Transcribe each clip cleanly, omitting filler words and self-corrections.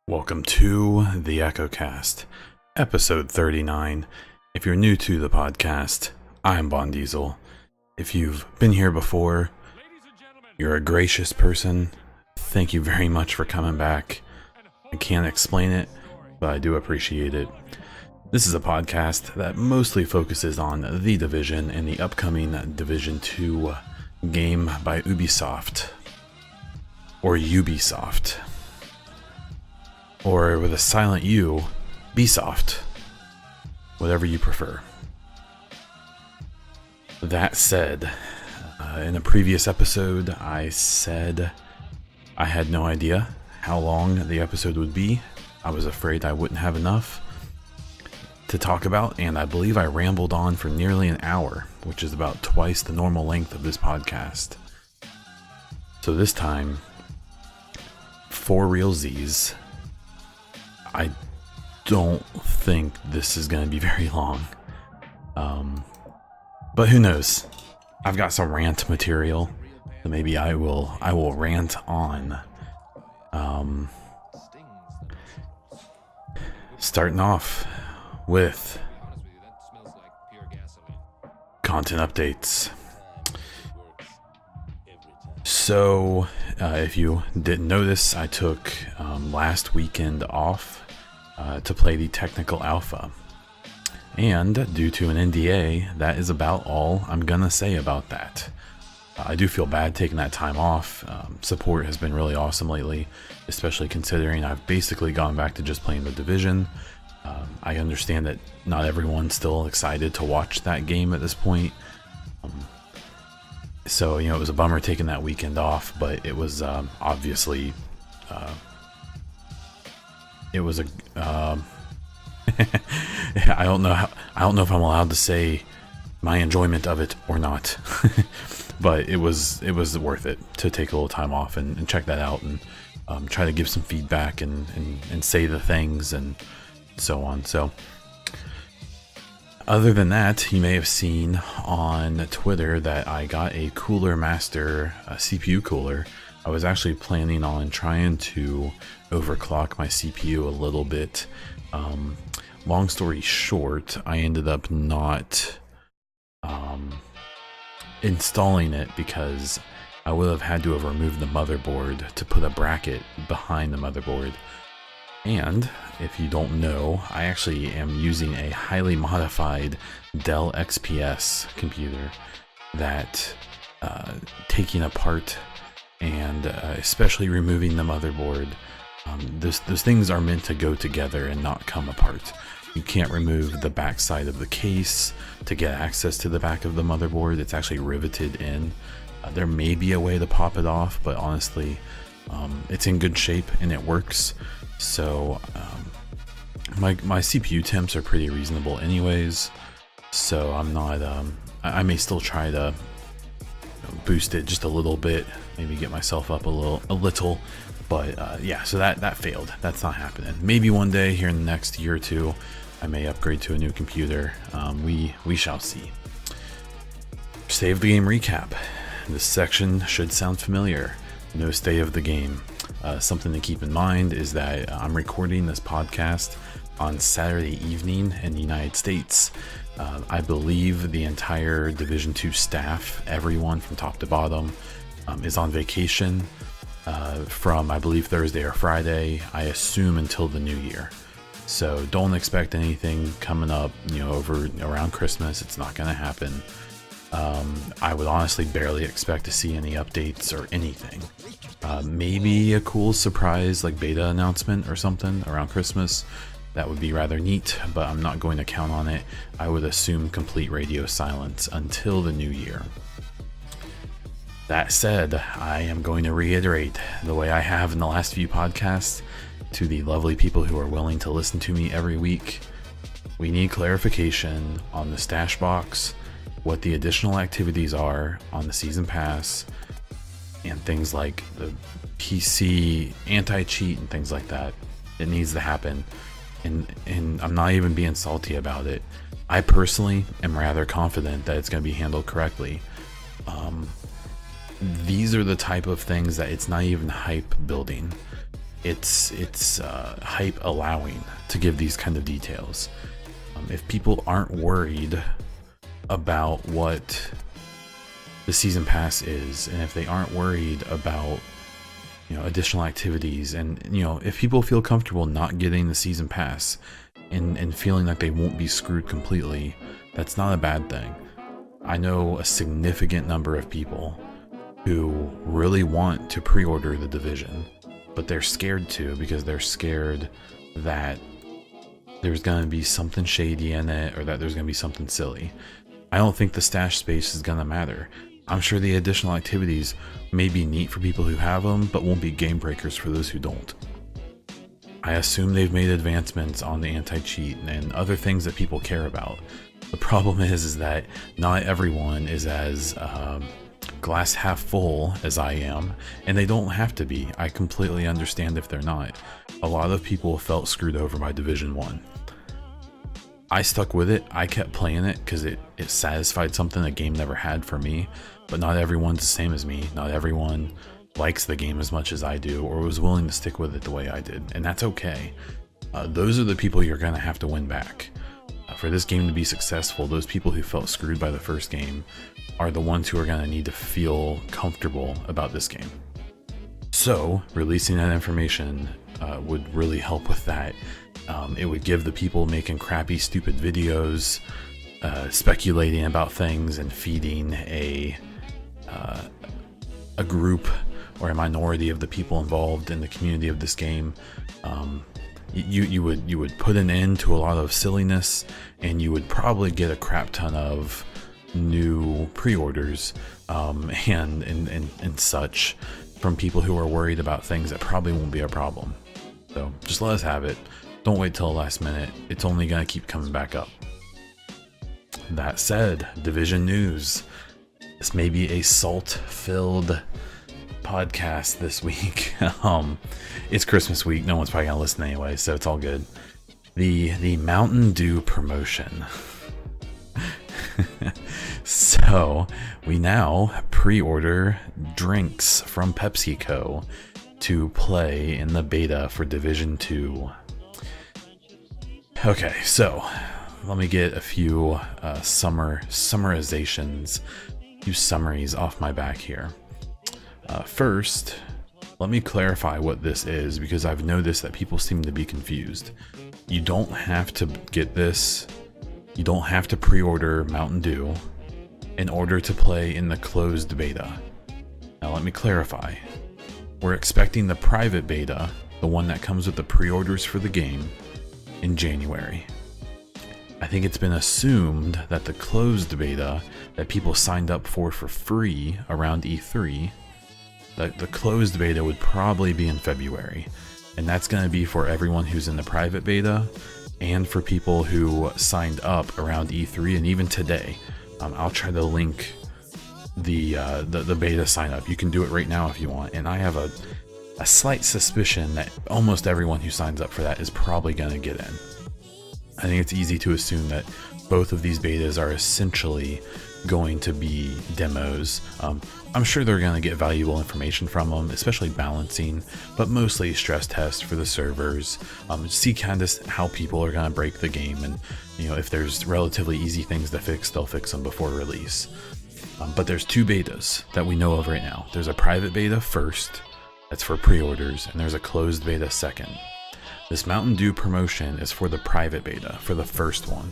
Welcome to the EchoCast, episode 39. If you're new to the podcast, I'm Bon Diesel. If you've been here before, you're a gracious person. Thank you very much for coming back. I can't explain it, but I do appreciate it. This is a podcast that mostly focuses on The Division and the upcoming Division 2 game by Ubisoft, or Ubisoft. Or with a silent U, Bsoft. Whatever you prefer. That said, in a previous episode, I said I had no idea how long the episode would be. I was afraid I wouldn't have enough to talk about, and I believe I rambled on for nearly an hour, which is about twice the normal length of this podcast. So this time, for realsies, I don't think this is going to be very long. But who knows? I've got some rant material, so maybe I will rant on. Starting off with content updates. So, if you didn't notice, I took last weekend off to play the technical alpha. And due to an NDA, that is about all I'm gonna say about that. I do feel bad taking that time off. Support has been really awesome lately, especially considering I've basically gone back to just playing the Division. I understand that not everyone's still excited to watch that game at this point. So, it was a bummer taking that weekend off, but it was obviously it was a I don't know if I'm allowed to say my enjoyment of it or not. But it was worth it to take a little time off and check that out and try to give some feedback and say the things and so on. So other than that, you may have seen on Twitter that I got a Cooler Master CPU cooler. I was actually planning on trying to overclock my CPU a little bit. Long story short, I ended up not installing it because I would have had to have removed the motherboard to put a bracket behind the motherboard. And if you don't know, I actually am using a highly modified Dell XPS computer that taking apart and especially removing the motherboard, those things are meant to go together and not come apart. You can't remove the back side of the case to get access to the back of the motherboard. It's actually riveted in. There may be a way to pop it off, but honestly, it's in good shape and it works. So my CPU temps are pretty reasonable anyways, so I'm not I may still try to boost it just a little bit, maybe get myself up a little, but yeah, so that failed. That's not happening. Maybe one day here in the next year or two I may upgrade to a new computer. We shall see. Save the game recap. This section should sound familiar. No state of the game. Something to keep in mind is that I'm recording this podcast on Saturday evening in the United States. I believe the entire Division 2 staff, everyone from top to bottom, is on vacation from, I believe, Thursday or Friday, I assume until the new year. So don't expect anything coming up, over around Christmas. It's not going to happen. I would honestly barely expect to see any updates or anything. Maybe a cool surprise like beta announcement or something around Christmas. That would be rather neat, but I'm not going to count on it. I would assume complete radio silence until the new year. That said, I am going to reiterate the way I have in the last few podcasts to the lovely people who are willing to listen to me every week. We need clarification on the stash box, what the additional activities are on the season pass, and things like the PC anti-cheat and things like that. It needs to happen, and I'm not even being salty about it. I personally am rather confident that it's going to be handled correctly. These are the type of things that it's not even hype building. it's hype allowing to give these kind of details. If people aren't worried about what the season pass is, and if they aren't worried about, you know, additional activities, and, you know, if people feel comfortable not getting the season pass and feeling like they won't be screwed completely, that's not a bad thing. I know a significant number of people who really want to pre-order the Division, but they're scared to, because they're scared that there's going to be something shady in it, or that there's going to be something silly. I don't think the stash space is going to matter. I'm sure the additional activities may be neat for people who have them, but won't be game breakers for those who don't. I assume they've made advancements on the anti-cheat and other things that people care about. The problem is that not everyone is as glass half full as I am, and they don't have to be. I completely understand if they're not. A lot of people felt screwed over by Division 1. I stuck with it. I kept playing it because it satisfied something the game never had for me, but not everyone's the same as me. Not everyone likes the game as much as I do, or was willing to stick with it the way I did, and that's okay. Those are the people you're going to have to win back. For this game to be successful, those people who felt screwed by the first game are the ones who are going to need to feel comfortable about this game. So, releasing that information would really help with that. It would give the people making crappy, stupid videos, speculating about things and feeding a group or a minority of the people involved in the community of this game. You would put an end to a lot of silliness, and you would probably get a crap ton of new pre-orders and such from people who are worried about things that probably won't be a problem. So just let us have it. Don't wait till the last minute. It's only gonna keep coming back up. That said, Division news. This may be a salt-filled podcast this week. It's Christmas week. No one's probably gonna listen anyway, so it's all good. The Mountain Dew promotion. So we now pre-order drinks from PepsiCo to play in the beta for Division 2. Okay, so let me get a few summarizations, a few summaries off my back here. First, let me clarify what this is, because I've noticed that people seem to be confused. You don't have to get this. You don't have to pre-order Mountain Dew in order to play in the closed beta. Now let me clarify. We're expecting the private beta, the one that comes with the pre-orders for the game, in January. I think it's been assumed that the closed beta that people signed up for free around E3, that the closed beta would probably be in February. And that's going to be for everyone who's in the private beta and for people who signed up around E3 and even today. I'll try to link the beta sign up. You can do it right now if you want. And I have a slight suspicion that almost everyone who signs up for that is probably going to get in. I think it's easy to assume that both of these betas are essentially going to be demos. I'm sure they're going to get valuable information from them, especially balancing, but mostly stress tests for the servers. See kind of how people are going to break the game, and if there's relatively easy things to fix, they'll fix them before release. But there's two betas that we know of right now. There's a private beta first, that's for pre-orders, and there's a closed beta second. This Mountain Dew promotion is for the private beta, for the first one.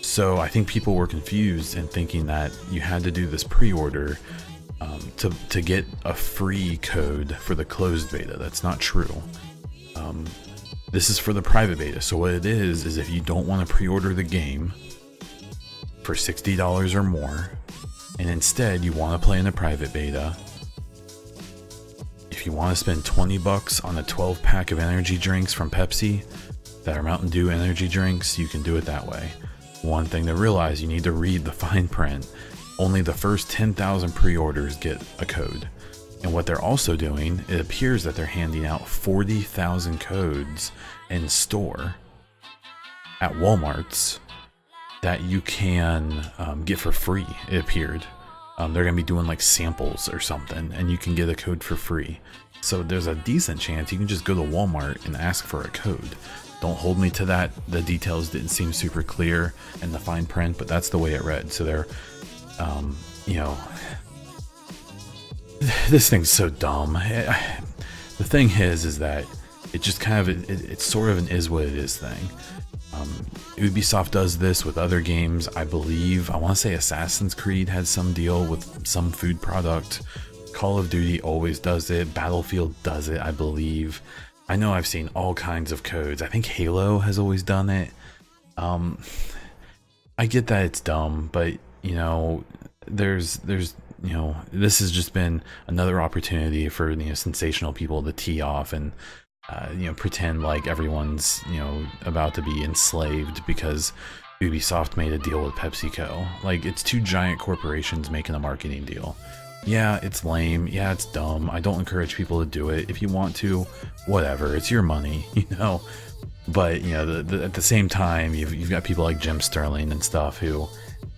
So I think people were confused and thinking that you had to do this pre-order to get a free code for the closed beta. That's not true. This is for the private beta. So what it is if you don't want to pre-order the game for $60 or more, and instead you want to play in the private beta, if you want to spend $20 on a 12-pack of energy drinks from Pepsi that are Mountain Dew energy drinks, you can do it that way. One thing to realize, you need to read the fine print. Only the first 10,000 pre-orders get a code. And what they're also doing, it appears that they're handing out 40,000 codes in store at Walmart's that you can get for free, it appeared. they're going to be doing like samples or something, and you can get a code for free. So there's a decent chance you can just go to Walmart and ask for a code. Don't hold me to that. The details didn't seem super clear in the fine print, but that's the way it read. So they're, you know, this thing's so dumb. The thing is that it just kind of, it's sort of an is what it is thing. Ubisoft does this with other games. I believe, I want to say Assassin's Creed had some deal with some food product. Call of Duty always does it. Battlefield does it, I believe. I know I've seen all kinds of codes. I think Halo has always done it. I get that it's dumb, but you know, there's you know, this has just been another opportunity for, you know, sensational people to tee off and you know, pretend like everyone's, you know, about to be enslaved because Ubisoft made a deal with PepsiCo. Like, it's two giant corporations making a marketing deal. Yeah, it's lame. Yeah, it's dumb. I don't encourage people to do it. If you want to, whatever. It's your money, you know. But you know, at the same time, you've got people like Jim Sterling and stuff who,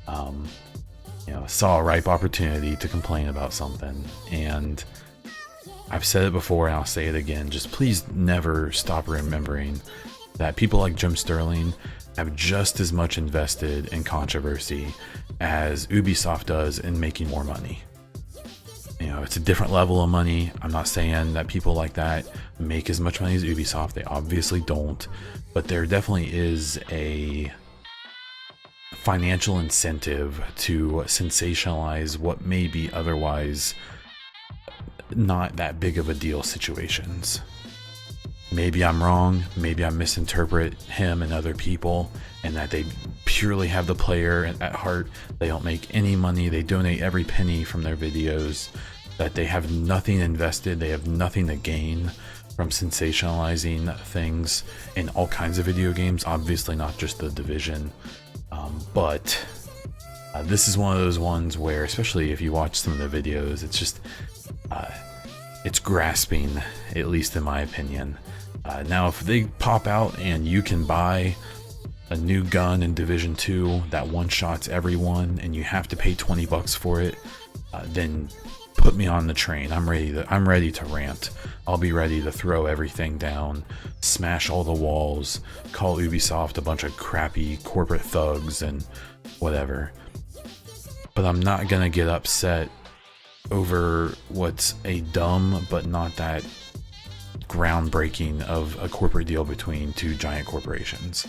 you know, saw a ripe opportunity to complain about something. And I've said it before and I'll say it again, just please never stop remembering that people like Jim Sterling have just as much invested in controversy as Ubisoft does in making more money. You know, it's a different level of money. I'm not saying that people like that make as much money as Ubisoft. They obviously don't, but there definitely is a financial incentive to sensationalize what may be otherwise not that big of a deal situations. Maybe I'm wrong, maybe I misinterpret him and other people, and that they purely have the player at heart. They don't make any money, they donate every penny from their videos, that they have nothing invested, they have nothing to gain from sensationalizing things in all kinds of video games, obviously not just The Division. But this is one of those ones where, especially if you watch some of the videos, it's just it's grasping, at least in my opinion. Now if they pop out and you can buy a new gun in Division 2 that one-shots everyone and you have to pay 20 bucks for it, then put me on the train. I'm ready to rant. I'll be ready to throw everything down, smash all the walls, call Ubisoft a bunch of crappy corporate thugs and whatever. But I'm not gonna get upset over what's a dumb but not that groundbreaking of a corporate deal between two giant corporations.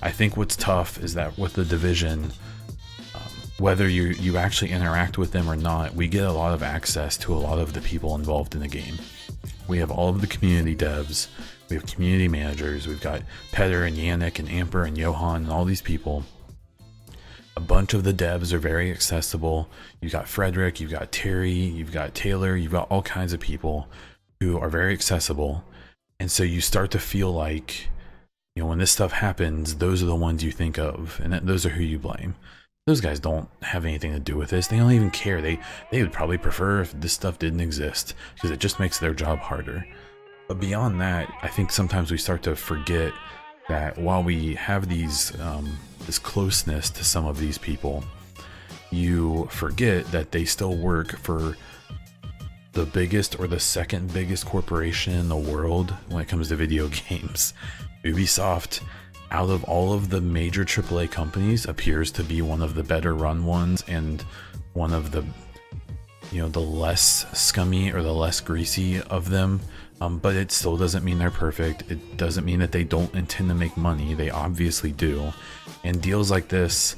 I think what's tough is that with The Division, whether you actually interact with them or not, we get a lot of access to a lot of the people involved in the game. We have all of the community devs, we have community managers, we've got Petter and Yannick and Amper and Johan and all these people. A bunch of the devs are very accessible. You've got Frederick, you've got Terry, you've got Taylor, you've got all kinds of people who are very accessible. And so you start to feel like, you know, when this stuff happens, those are the ones you think of, and those are who you blame. Those guys don't have anything to do with this. They don't even care. They would probably prefer if this stuff didn't exist, because it just makes their job harder. But beyond that, I think sometimes we start to forget that while we have these this closeness to some of these people, you forget that they still work for the biggest or the second biggest corporation in the world when it comes to video games. Ubisoft, out of all of the major AAA companies, appears to be one of the better run ones and one of the, you know, the less scummy or the less greasy of them. But it still doesn't mean they're perfect. It doesn't mean that they don't intend to make money. They obviously do. And deals like this,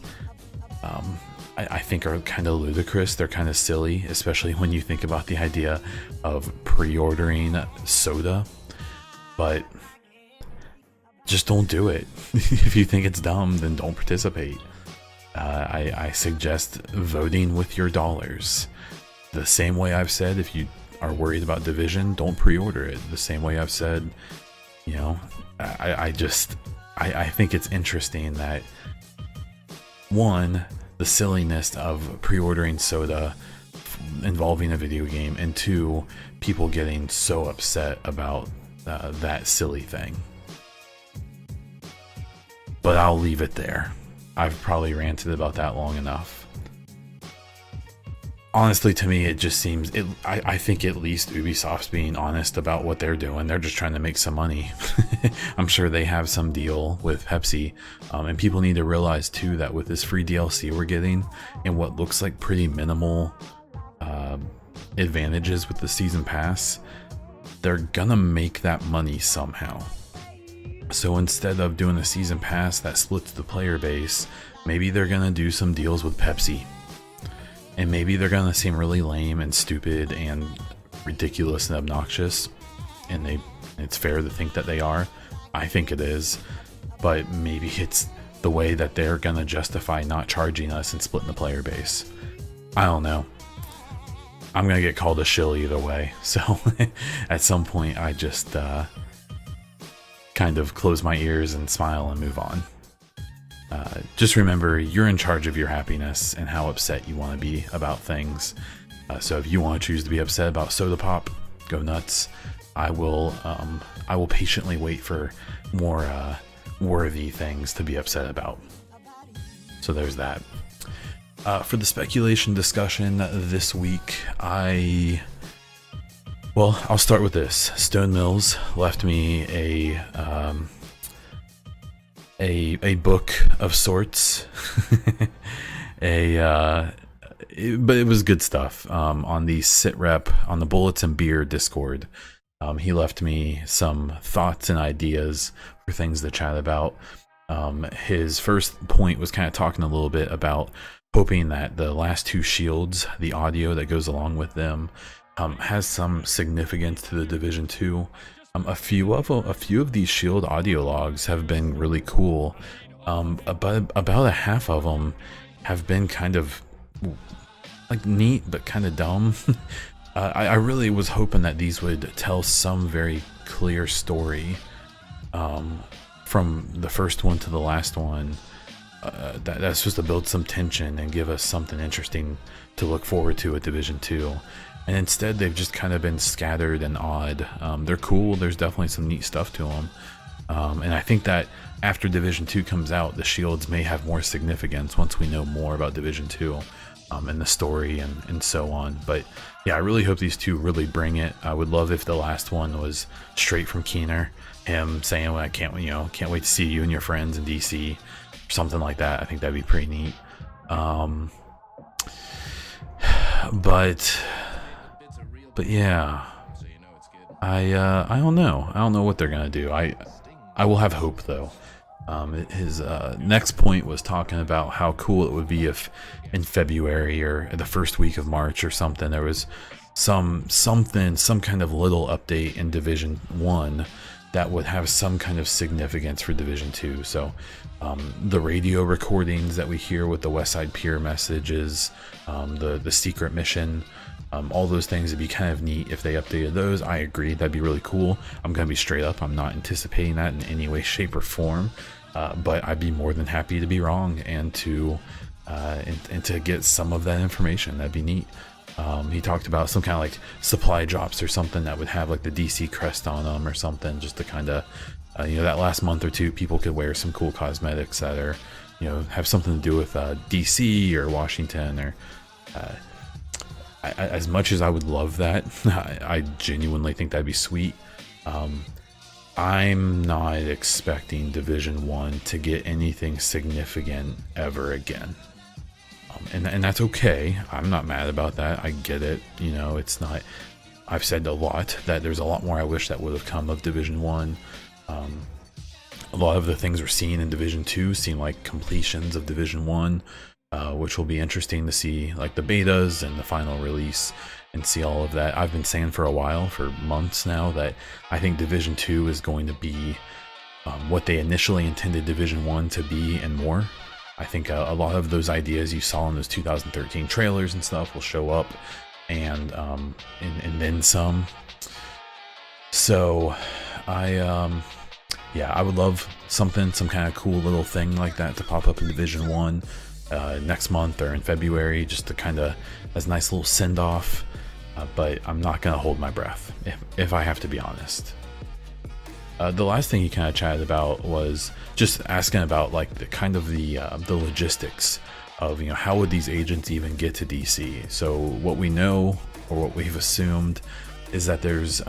I think are kind of ludicrous. They're kind of silly, especially when you think about the idea of pre-ordering soda. But just don't do it. If you think it's dumb, then don't participate. I suggest voting with your dollars. The same way I've said, if you are worried about Division, don't pre-order it. The same way I've said, you know, I think it's interesting that, one, the silliness of pre-ordering soda involving a video game, and two, people getting so upset about that silly thing. But I'll leave it there. I've probably ranted about that long enough. honestly, to me, it just seems I think at least Ubisoft's being honest about what they're doing. They're just trying to make some money. I'm sure they have some deal with Pepsi, and people need to realize too that with this free DLC we're getting and what looks like pretty minimal advantages with the season pass, they're gonna make that money somehow. So instead of doing a season pass that splits the player base, maybe they're gonna do some deals with Pepsi. And maybe they're gonna seem really lame and stupid and ridiculous and obnoxious. And it's fair to think that they are. I think it is. But maybe it's the way that they're gonna justify not charging us and splitting the player base. I don't know. I'm gonna get called a shill either way. So at some point I just kind of close my ears and smile and move on. Just remember, you're in charge of your happiness and how upset you want to be about things. So if you want to choose to be upset about soda pop, go nuts. I will patiently wait for more worthy things to be upset about. So there's that. For the speculation discussion this week, I'll start with this. Stone Mills left me a book of sorts, but it was good stuff. On the SitRep, on the Bullets and Beer Discord, he left me some thoughts and ideas for things to chat about. His first point was kind of talking a little bit about hoping that the last two shields, the audio that goes along with them, has some significance to the Division 2. A few of these shield audio logs have been really cool. About a half of them have been kind of like neat but kind of dumb. I really was hoping that these would tell some very clear story from the first one to the last one. That's supposed to build some tension and give us something interesting to look forward to at Division 2. And instead, they've just kind of been scattered and odd. They're cool. There's definitely some neat stuff to them. And I think that after Division 2 comes out, the shields may have more significance once we know more about Division 2 and the story and so on. But yeah, I really hope these two really bring it. I would love if the last one was straight from Keener, him saying, well, I can't wait to see you and your friends in DC, or something like that. I think that'd be pretty neat. But yeah, I don't know. I don't know what they're gonna do. I will have hope though. His next point was talking about how cool it would be if in February or the first week of March or something there was some kind of little update in Division 1 that would have some kind of significance for Division 2. So the radio recordings that we hear with the Westside Pier messages, the secret mission, all those things would be kind of neat if they updated those. I agree, that'd be really cool. I'm gonna be straight up, I'm not anticipating that in any way, shape, or form, but I'd be more than happy to be wrong and to get some of that information. That'd be neat. He talked about some kind of like supply drops or something that would have like the DC crest on them or something, just to kind of that last month or two people could wear some cool cosmetics that are have something to do with DC or Washington or as much as I would love that, I genuinely think that'd be sweet. I'm not expecting Division 1 to get anything significant ever again. And that's okay. I'm not mad about that. I get it. It's not... I've said a lot that there's a lot more I wish that would have come of Division 1. A lot of the things we're seeing in Division 2 seem like completions of Division 1. Which will be interesting to see, like the betas and the final release, and see all of that. I've been saying for a while, for months now, that I think Division 2 is going to be what they initially intended Division 1 to be and more. I think a lot of those ideas you saw in those 2013 trailers and stuff will show up, and then some. So I would love some kind of cool little thing like that to pop up in Division 1 next month or in February, just to kind of as a nice little send off. But I'm not gonna hold my breath if I have to be honest. The last thing he kind of chatted about was just asking about like the kind of the logistics of, you know, how would these agents even get to DC. So what we know, or what we've assumed, is that there's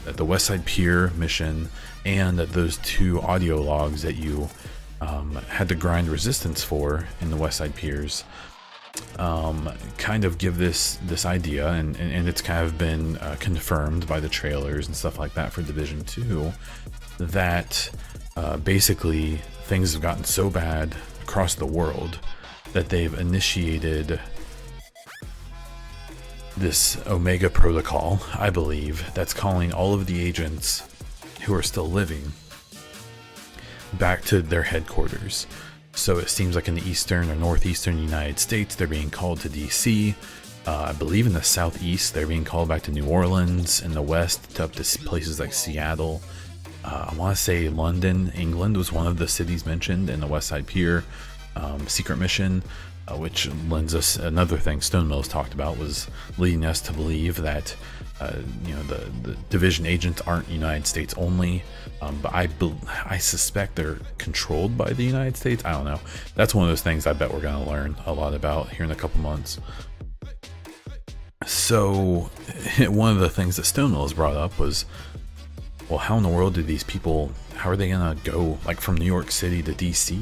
the West Side Pier mission and that those 2 audio logs that you had to grind resistance for in the West Side Piers kind of give this idea, and it's kind of been confirmed by the trailers and stuff like that for Division 2, that basically things have gotten so bad across the world that they've initiated this Omega protocol, I believe, that's calling all of the agents who are still living back to their headquarters. So it seems like in the eastern or northeastern United States, they're being called to DC. I believe in the southeast, they're being called back to New Orleans. In the west, up to places like Seattle. I want to say London, England was one of the cities mentioned in the West Side Pier secret mission, which lends us another thing Stone Mills talked about, was leading us to believe that you know, the division agents aren't United States only, but I suspect they're controlled by the United States. I don't know. That's one of those things I bet we're going to learn a lot about here in a couple months. So one of the things that Stone Mills brought up was, well, how in the world do these people, how are they going to go like from New York City to DC?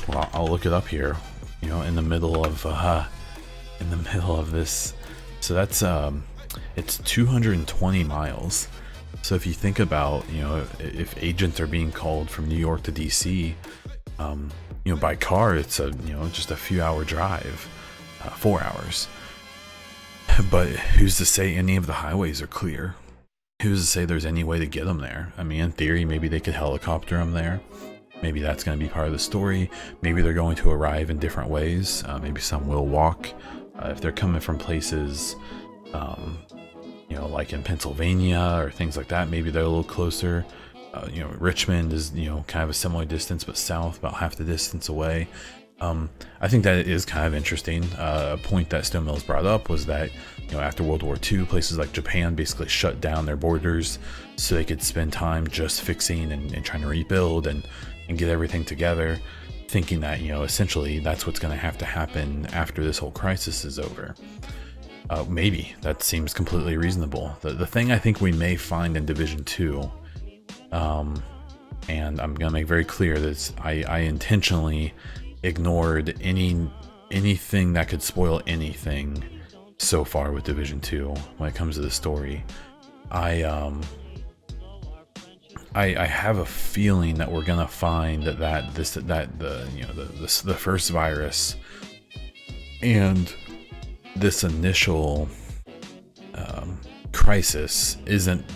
Well, I'll look it up here, you know, in the middle of this. So that's it's 220 miles. So if you think about, you know, if agents are being called from New York to DC, you know, by car, it's just a few hour drive, 4 hours. But who's to say any of the highways are clear? Who's to say there's any way to get them there? I mean, in theory, maybe they could helicopter them there. Maybe that's going to be part of the story. Maybe they're going to arrive in different ways. Maybe some will walk. If they're coming from places, you know, like in Pennsylvania or things like that, maybe they're a little closer. You know, Richmond is, you know, kind of a similar distance, but south, about half the distance away. I think that is kind of interesting. A point that Stone Mills brought up was that, you know, after World War II, places like Japan basically shut down their borders so they could spend time just fixing and trying to rebuild and get everything together, thinking that, you know, essentially that's what's going to have to happen after this whole crisis is over. Maybe that seems completely reasonable. The thing I think we may find in Division 2, and I'm going to make very clear that I intentionally ignored anything that could spoil anything so far with Division 2 when it comes to the story. I have a feeling that we're gonna find that the first virus and this initial crisis isn't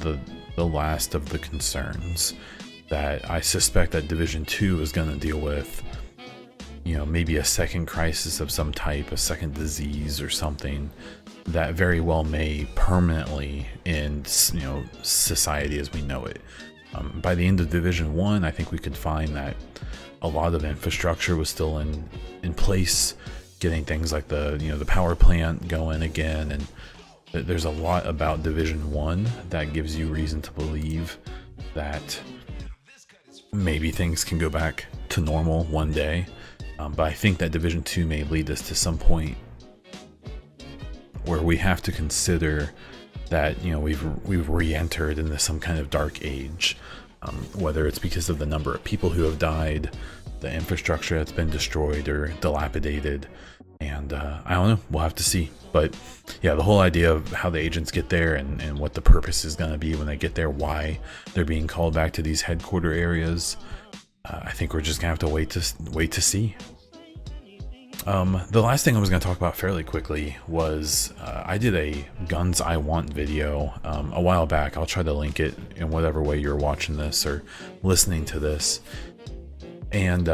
the last of the concerns, that I suspect that Division 2 is gonna deal with, you know, maybe a second crisis of some type, a second disease or something that very well may permanently end, you know, society as we know it. By the end of Division 1, I think we could find that a lot of infrastructure was still in place, getting things like the power plant going again, and there's a lot about Division 1 that gives you reason to believe that maybe things can go back to normal one day. But I think that Division 2 may lead us to some point where we have to consider that, you know, we've re-entered into some kind of dark age, whether it's because of the number of people who have died, the infrastructure that's been destroyed or dilapidated, and I don't know, we'll have to see. But yeah, the whole idea of how the agents get there and what the purpose is going to be when they get there, why they're being called back to these headquarter areas, I think we're just gonna have to wait to see. The last thing I was going to talk about fairly quickly was I did a Guns I Want video a while back. I'll try to link it in whatever way you're watching this or listening to this. And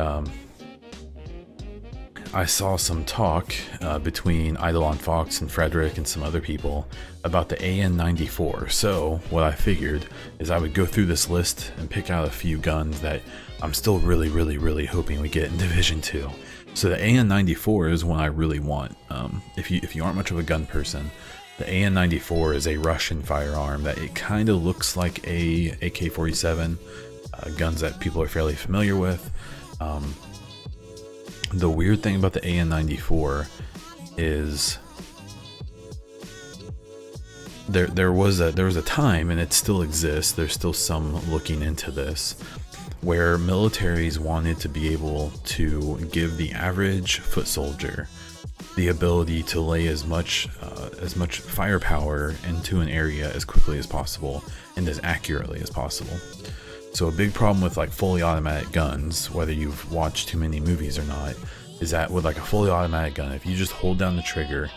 I saw some talk between Eidolon Fox and Frederick and some other people about the AN-94. So what I figured is I would go through this list and pick out a few guns that I'm still really hoping we get in Division 2. So the AN-94 is one I really want. If you aren't much of a gun person, the AN-94 is a Russian firearm that it kind of looks like a AK-47, guns that people are fairly familiar with. The weird thing about the AN-94 is there was a time, and it still exists, there's still some looking into this, where militaries wanted to be able to give the average foot soldier the ability to lay as much firepower into an area as quickly as possible and as accurately as possible. So a big problem with like fully automatic guns, whether you've watched too many movies or not, is that with like a fully automatic gun, if you just hold down the trigger,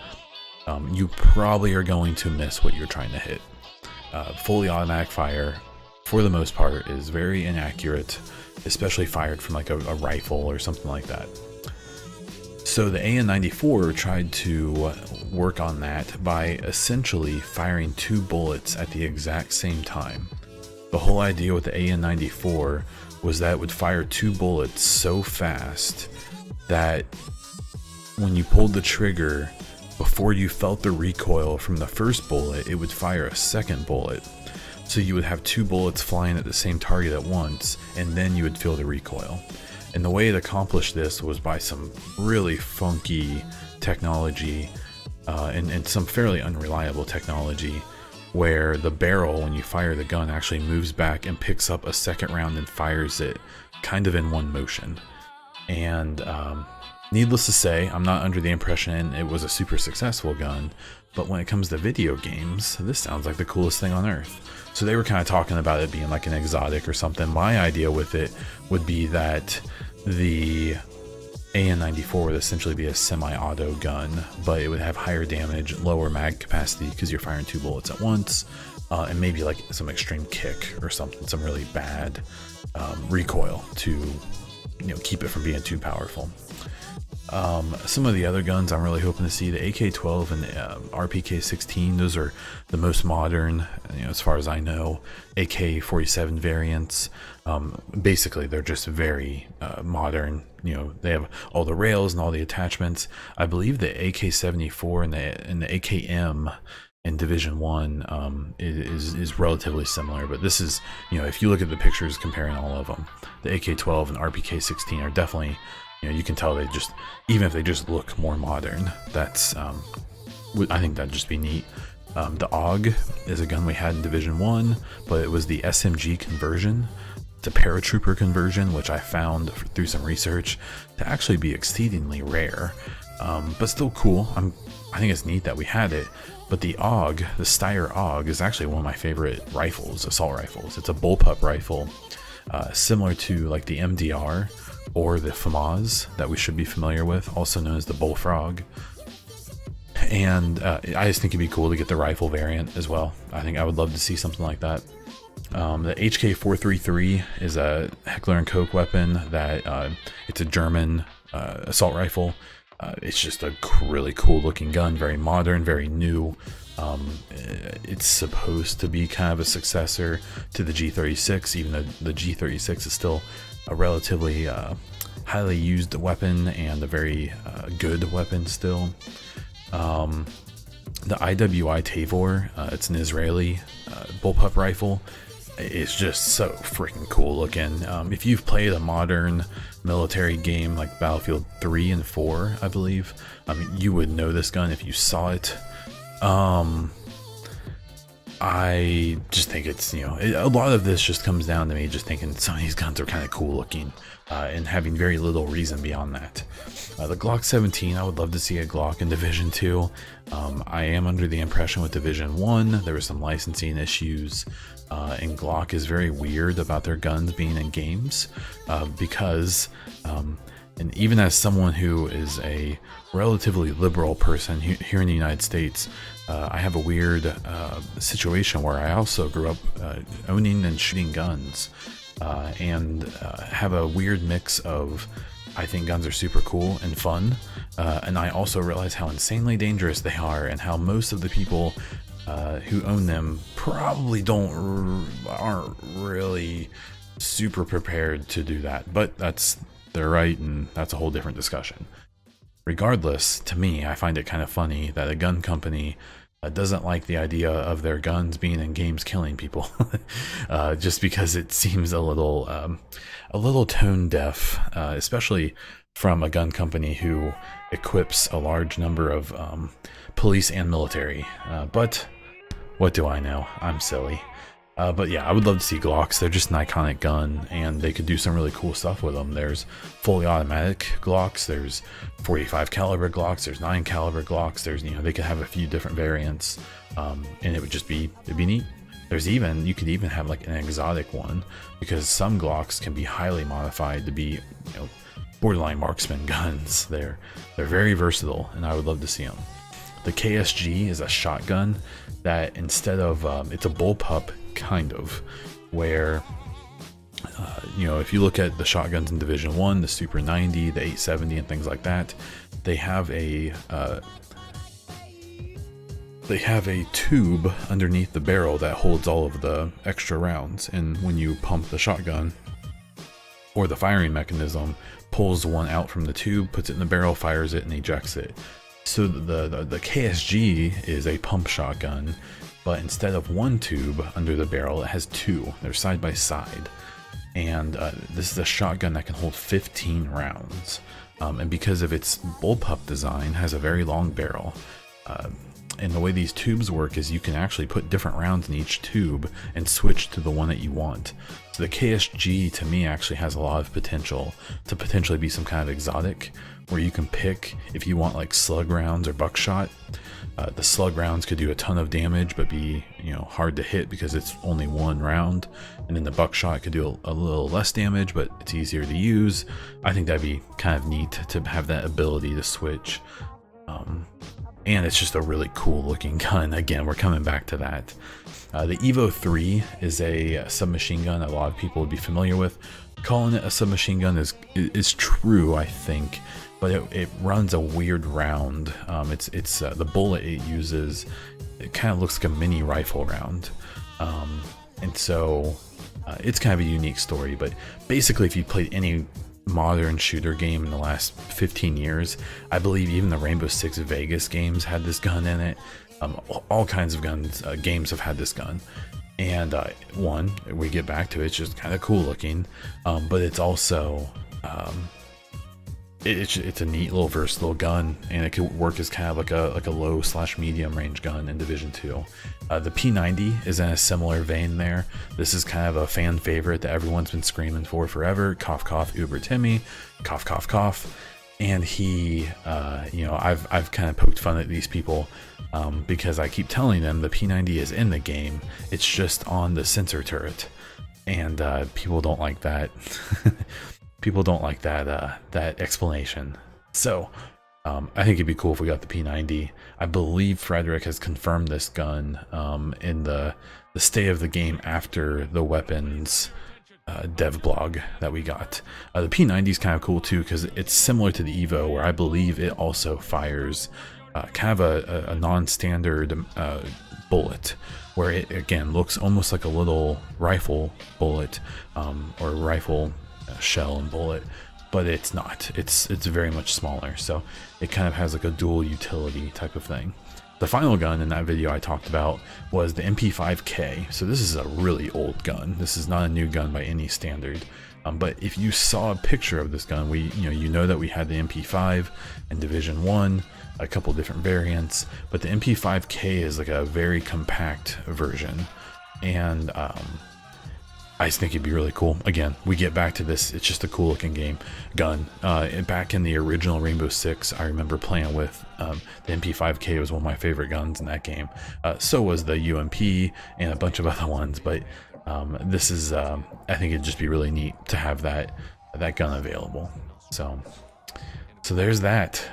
you probably are going to miss what you're trying to hit. Fully automatic fire, for the most part, is very inaccurate, especially fired from like a rifle or something like that. So the AN-94 tried to work on that by essentially firing 2 bullets at the exact same time. The whole idea with the AN-94 was that it would fire 2 bullets so fast that when you pulled the trigger, before you felt the recoil from the first bullet, it would fire a second bullet. So you would have 2 bullets flying at the same target at once, and then you would feel the recoil. And the way it accomplished this was by some really funky technology, and some fairly unreliable technology, where the barrel, when you fire the gun, actually moves back and picks up a second round and fires it kind of in one motion. And needless to say, I'm not under the impression it was a super successful gun, but when it comes to video games, this sounds like the coolest thing on earth. So they were kind of talking about it being like an exotic or something. My idea with it would be that the AN-94 would essentially be a semi-auto gun, but it would have higher damage, lower mag capacity because you're firing 2 bullets at once, and maybe like some extreme kick or something, some really bad recoil to keep it from being too powerful. Some of the other guns I'm really hoping to see, the AK-12 and RPK-16, those are the most modern, as far as I know. AK-47 variants, basically they're just very modern. They have all the rails and all the attachments. I believe the AK-74 and the AKM in Division 1 is relatively similar, but this is, if you look at the pictures comparing all of them, the AK-12 and RPK-16 are definitely, you can tell they just, even if they just look more modern, that's, I think that'd just be neat. The AUG is a gun we had in Division 1, but it was the SMG conversion. It's a paratrooper conversion, which I found through some research to actually be exceedingly rare, but still cool. I think it's neat that we had it. But the AUG, the Steyr AUG, is actually one of my favorite rifles, assault rifles. It's a bullpup rifle, similar to like the MDR or the FAMAS that we should be familiar with, also known as the Bullfrog. And I just think it'd be cool to get the rifle variant as well. I think I would love to see something like that. The HK433 is a Heckler & Koch weapon that it's a German assault rifle. It's just a really cool looking gun, very modern, very new. It's supposed to be kind of a successor to the G36, even though the G36 is still a relatively highly used weapon and a very good weapon still. The IWI Tavor, it's an Israeli bullpup rifle. It's just so freaking cool looking. If you've played a modern military game like Battlefield 3 and 4, I believe, you would know this gun if you saw it. I just think it's, a lot of this just comes down to me just thinking some of these guns are kind of cool looking, and having very little reason beyond that. The Glock 17, I would love to see a Glock in Division 2. I am under the impression with Division 1, there were some licensing issues, and Glock is very weird about their guns being in games, because, and even as someone who is a relatively liberal person here in the United States, I have a weird situation where I also grew up owning and shooting guns, and have a weird mix of, I think guns are super cool and fun, and I also realize how insanely dangerous they are, and how most of the people who own them probably aren't really super prepared to do that, but they're right, and that's a whole different discussion. Regardless, to me, I find it kind of funny that a gun company doesn't like the idea of their guns being in games killing people, just because it seems a little tone deaf, especially from a gun company who equips a large number of police and military. But what do I know? I'm silly. But yeah, I would love to see Glocks. They're just an iconic gun, and they could do some really cool stuff with them. There's fully automatic Glocks, there's 45 caliber Glocks, there's 9 caliber Glocks, there's, they could have a few different variants, and it'd be neat. You could even have like an exotic one, because some Glocks can be highly modified to be, borderline marksman guns. They're very versatile, and I would love to see them. The KSG is a shotgun that, instead of it's a bullpup kind of, where if you look at the shotguns in Division 1, the Super 90, the 870, and things like that, they have a tube underneath the barrel that holds all of the extra rounds, and when you pump the shotgun, or the firing mechanism pulls one out from the tube, puts it in the barrel, fires it, and ejects it. So the KSG is a pump shotgun, but instead of one tube under the barrel, it has two. They're side by side, and this is a shotgun that can hold 15 rounds, and because of its bullpup design, has a very long barrel. And the way these tubes work is you can actually put different rounds in each tube and switch to the one that you want. So the KSG, to me, actually has a lot of potential to potentially be some kind of exotic, where you can pick if you want like slug rounds or buckshot. The slug rounds could do a ton of damage but be hard to hit because it's only one round, and then the buckshot could do a little less damage but it's easier to use. I think that'd be kind of neat to have that ability to switch. And it's just a really cool looking gun. Again, we're coming back to that. The Evo 3 is a submachine gun that a lot of people would be familiar with. Calling it a submachine gun is true, I think, but it runs a weird round. It's the bullet it uses, it kind of looks like a mini rifle round, and so it's kind of a unique story. But basically, if you played any modern shooter game in the last 15 years, I believe even the Rainbow Six Vegas games had this gun in it. All kinds of games have had this gun, and one, we get back to it, it's just kind of cool looking, but it's also it's a neat little versatile gun, and it could work as kind of like a low / medium range gun in Division 2. The P90 is in a similar vein there. This is kind of a fan favorite that everyone's been screaming for forever. Cough cough Uber Timmy, cough cough cough. And he, I've kind of poked fun at these people because I keep telling them the P90 is in the game. It's just on the sensor turret, and people don't like that. People don't like that explanation. So I think it'd be cool if we got the P90. I believe Frederick has confirmed this gun in the state of the game after the weapons dev blog that we got. The P90 is kind of cool too, because it's similar to the Evo, where I believe it also fires kind of a non-standard bullet, where it again looks almost like a little rifle bullet, or rifle shell and bullet, but it's not. It's very much smaller, so it kind of has like a dual utility type of thing. The final gun in that video I talked about was the MP5K. So this is a really old gun. This is not a new gun by any standard. But if you saw a picture of this gun, you know that we had the MP5 in Division 1, a couple different variants, but the MP5K is like a very compact version, and I just think it'd be really cool. Again, we get back to this, it's just a cool looking gun. Back in the original Rainbow Six, I remember playing with the MP5K. Was one of my favorite guns in that game. So was the UMP and a bunch of other ones, but this is, I think it'd just be really neat to have that gun available. So there's that.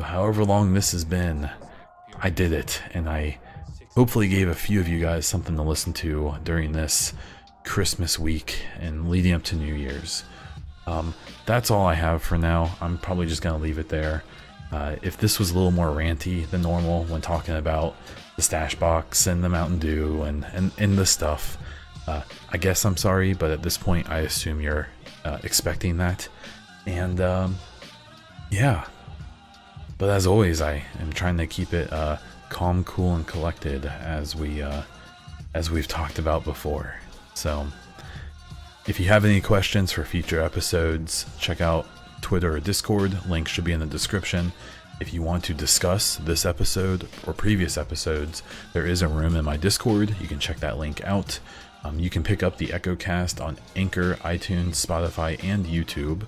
However long this has been, I did it, and I hopefully gave a few of you guys something to listen to during this Christmas week and leading up to New Year's. That's all I have for now. I'm probably just gonna leave it there. If this was a little more ranty than normal when talking about the stash box and the Mountain Dew and the stuff, I guess I'm sorry, but at this point I assume you're expecting that. And yeah, but as always, I am trying to keep it calm, cool, and collected as we've talked about before. So if you have any questions for future episodes, check out Twitter or Discord. Link should be in the description. If you want to discuss this episode or previous episodes, there is a room in my Discord. You can check that link out. You can pick up the EchoCast on Anchor, iTunes, Spotify, and YouTube.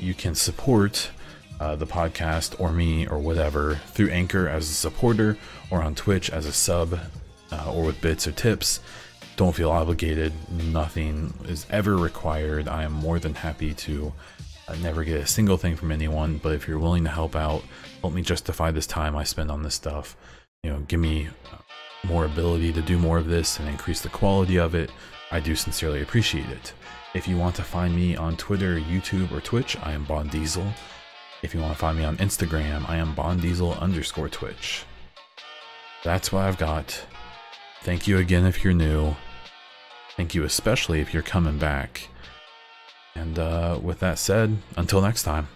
You can support the podcast or me or whatever through Anchor as a supporter, or on Twitch as a sub, or with bits or tips. Don't feel obligated. Nothing is ever required. I am more than happy to never get a single thing from anyone, but if you're willing to help out, help me justify this time I spend on this stuff, give me more ability to do more of this and increase the quality of it, I do sincerely appreciate it. If you want to find me on Twitter, YouTube, or Twitch, I am Bond Diesel. If you want to find me on Instagram, I am BondDiesel_Twitch. That's what I've got. Thank you again if you're new. Thank you especially if you're coming back. And with that said, until next time.